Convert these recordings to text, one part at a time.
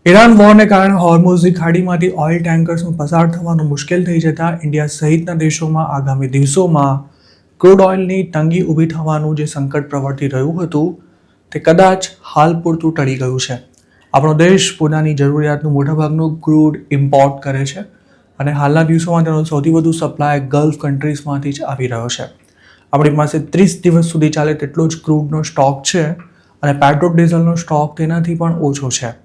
Iran વોરને કારણે હોર્મુઝની ખાડીમાંથી oil ટેન્કર્સનું પસાર થવાનું મુશ્કેલ થઈ જતા ઇન્ડિયા સહિતના દેશોમાં આગામી દિવસોમાં ક્રૂડ ઓઇલની તંગી ઊભી થવાનું જે સંકટ પ્રવર્તી રહ્યું હતું તે કદાચ હાલ પૂરતું ટળી ગયું છે. આપણો દેશ પોતાની જરૂરિયાતનું મોટાભાગનું ક્રૂડ ઇમ્પોર્ટ કરે છે અને હાલના દિવસોમાં તેનો સૌથી વધુ સપ્લાય ગલ્ફ કન્ટ્રીઝમાંથી જ આવી રહ્યો છે. આપણી પાસે 30 દિવસ સુધી ચાલે તેટલો જ ક્રૂડનો સ્ટોક છે અને પેટ્રોલ ડીઝલનો સ્ટોક તેનાથી પણ ઓછો છે.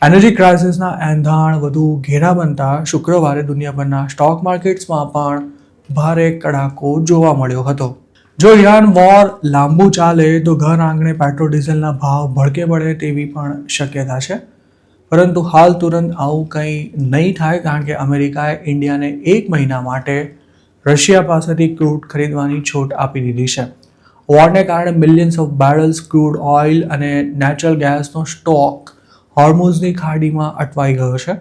એનર્જી ક્રાઇસિસના એંધાણ વધુ ઘેરા બનતા શુક્રવારે દુનિયાભરના સ્ટોક માર્કેટ્સમાં પણ ભારે કડાકો જોવા મળ્યો હતો. જો ઈરાન વોર લાંબુ ચાલે તો ઘર આંગણે પેટ્રોલ ડીઝલના ભાવ ભડકે પડે તેવી પણ શક્યતા છે. પરંતુ હાલ તુરંત આવું કંઈ નહીં થાય કારણ કે અમેરિકાએ ઇન્ડિયાને 1 મહિના માટે રશિયા પાસેથી ક્રૂડ ખરીદવાની છૂટ આપી દીધી છે. વોરને કારણે મિલિયન્સ ઓફ બેરલ્સ ક્રૂડ ઓઇલ અને નેચરલ ગેસનો સ્ટોક હોર્મુઝની ખાડીમાં અટવાઈ ગયો છે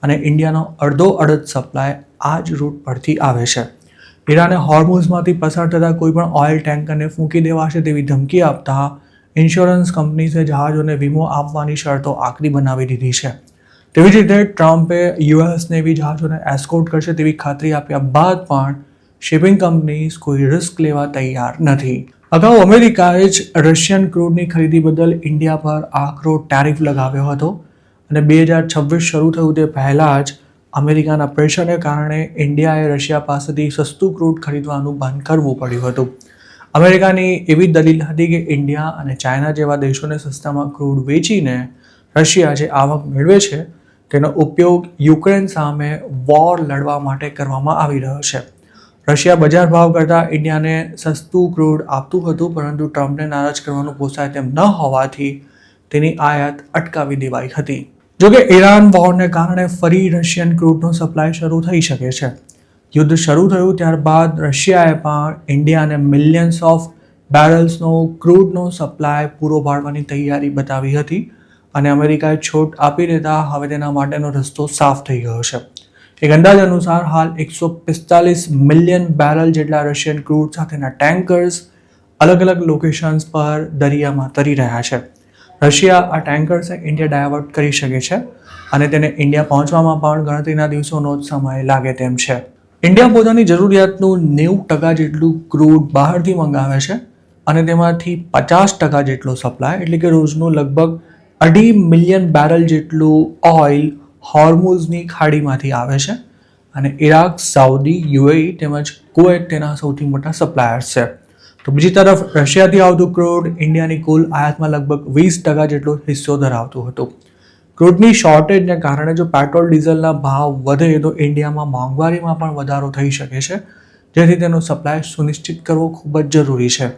અને ઇન્ડિયાનો અડધો સપ્લાય આ જ રૂટ પરથી આવે છે. ઈરાને હોર્મુઝમાંથી પસાર થતા કોઈ પણ ઓઇલ ટેન્કરને ફૂંકી દેવાશે તેવી ધમકી આપતા ઇન્સ્યોરન્સ કંપનીઝે જહાજોને વીમો આપવાની શરતો આકરી બનાવી દીધી છે. તેવી જ રીતે ટ્રમ્પે યુએસ નેવી જહાજોને એસ્કોર્ટ કરશે તેવી ખાતરી આપ્યા બાદ પણ શિપિંગ કંપનીઝ કોઈ રિસ્ક લેવા તૈયાર નથી. અગાઉ અમેરિકાએ જ રશિયન ક્રૂડની ખરીદી બદલ ઇન્ડિયા પર આકરો ટેરિફ લગાવ્યો હતો અને 2026 શરૂ થયું તે પહેલાં જ અમેરિકાના પ્રેશરને કારણે ઇન્ડિયાએ રશિયા પાસેથી સસ્તું ક્રૂડ ખરીદવાનું બંધ કરવું પડ્યું હતું. અમેરિકાની એવી દલીલ હતી કે ઇન્ડિયા અને ચાઇના જેવા દેશોને સસ્તામાં ક્રૂડ વેચીને રશિયા જે આવક મેળવે છે તેનો ઉપયોગ યુક્રેન સામે વોર લડવા માટે કરવામાં આવી રહ્યો છે. રશિયા બજાર ભાવ કરતાં ઇન્ડિયાને સસ્તું ક્રૂડ આપતું હતું પરંતુ ટ્રમ્પને નારાજ કરવાનું પોસાય તેમ ન હોવાથી તેની આયાત અટકાવી દેવાઈ હતી. જોકે ઈરાન વોરને કારણે ફરી રશિયન ક્રૂડનો સપ્લાય શરૂ થઈ શકે છે. યુદ્ધ શરૂ થયું ત્યારબાદ રશિયાએ પણ ઇન્ડિયાને મિલિયન્સ ઓફ બેરલ્સનો ક્રૂડનો સપ્લાય પૂરો પાડવાની તૈયારી બતાવી હતી અને અમેરિકાએ છૂટ આપી દેતા હવે તેના માટેનો રસ્તો સાફ થઈ ગયો છે. એક અંદાજ અનુસાર હાલ 145 મિલિયન બેરલ જેટલા રશિયન ક્રૂડ સાથેના ટેન્કર્સ અલગ અલગ લોકેશન્સ પર દરિયામાં તરી રહ્યા છે. રશિયા આ ટેન્કર્સને ઇન્ડિયા ડાયવર્ટ કરી શકે છે અને તેને ઇન્ડિયા પહોંચવામાં પણ ગણતરીના દિવસોનો જ સમય લાગે તેમ છે. ઇન્ડિયા પોતાની જરૂરિયાતનું 90% જેટલું ક્રૂડ બહારથી મંગાવે છે અને તેમાંથી 50% જેટલો સપ્લાય એટલે કે રોજનું લગભગ 2.5 મિલિયન બેરલ જેટલું ઓઇલ હોર્મુઝની ખાડીમાંથી આવે છે અને ઇરાક, સાઉદી, યુએઈ તેમજ કુવૈત તેના સૌથી મોટા સપ્લાયર્સ છે. તો બીજી તરફ રશિયાથી આવતું ક્રૂડ ઇન્ડિયાની કુલ આયાતમાં લગભગ 20% જેટલો હિસ્સો ધરાવતું હતું. ક્રૂડની શોર્ટેજને કારણે જો પેટ્રોલ ડીઝલના ભાવ વધે તો ઇન્ડિયામાં મોંઘવારીમાં પણ વધારો થઈ શકે છે જેથી તેનો સપ્લાય સુનિશ્ચિત કરવો ખૂબ જ જરૂરી છે.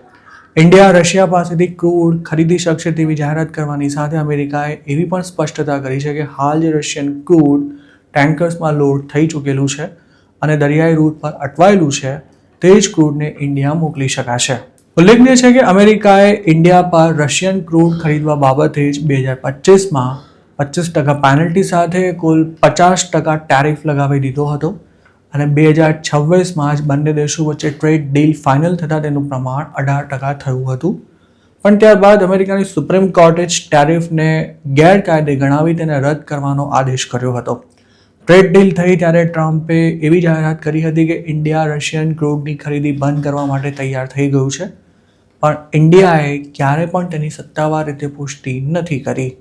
ઇન્ડિયા રશિયા પાસેથી ક્રૂડ ખરીદી શકશે તેવી જાહેરાત કરવાની સાથે અમેરિકાએ એવી પણ સ્પષ્ટતા કરી છે કે હાલ જે રશિયન ક્રૂડ ટેન્કર્સમાં લોડ થઈ ચૂકેલું છે અને દરિયાઈ રૂટ પર અટવાયેલું છે તે જ ક્રૂડને ઇન્ડિયા મોકલી શકાશે. ઉલ્લેખનીય છે કે અમેરિકાએ ઇન્ડિયા પર રશિયન ક્રૂડ ખરીદવા બાબતે જ 2025માં 25% પેનલ્ટી સાથે કુલ 50% ટેરિફ લગાવી દીધો હતો અને 2026માં જ બંને દેશો વચ્ચે ટ્રેડ ડીલ ફાઇનલ થતાં તેનું પ્રમાણ 18% થયું હતું. પણ ત્યારબાદ અમેરિકાની સુપ્રીમ કોર્ટે જ ટેરિફને ગેરકાયદે ગણાવી તેને રદ કરવાનો આદેશ કર્યો હતો. ટ્રેડ ડીલ થઈ ત્યારે ટ્રમ્પે એવી જાહેરાત કરી હતી કે ઇન્ડિયા રશિયન ક્રૂડની ખરીદી બંધ કરવા માટે તૈયાર થઈ ગયું છે પણ ઇન્ડિયાએ ક્યારે પણ તેની સત્તાવાર રીતે પુષ્ટિ નથી કરી.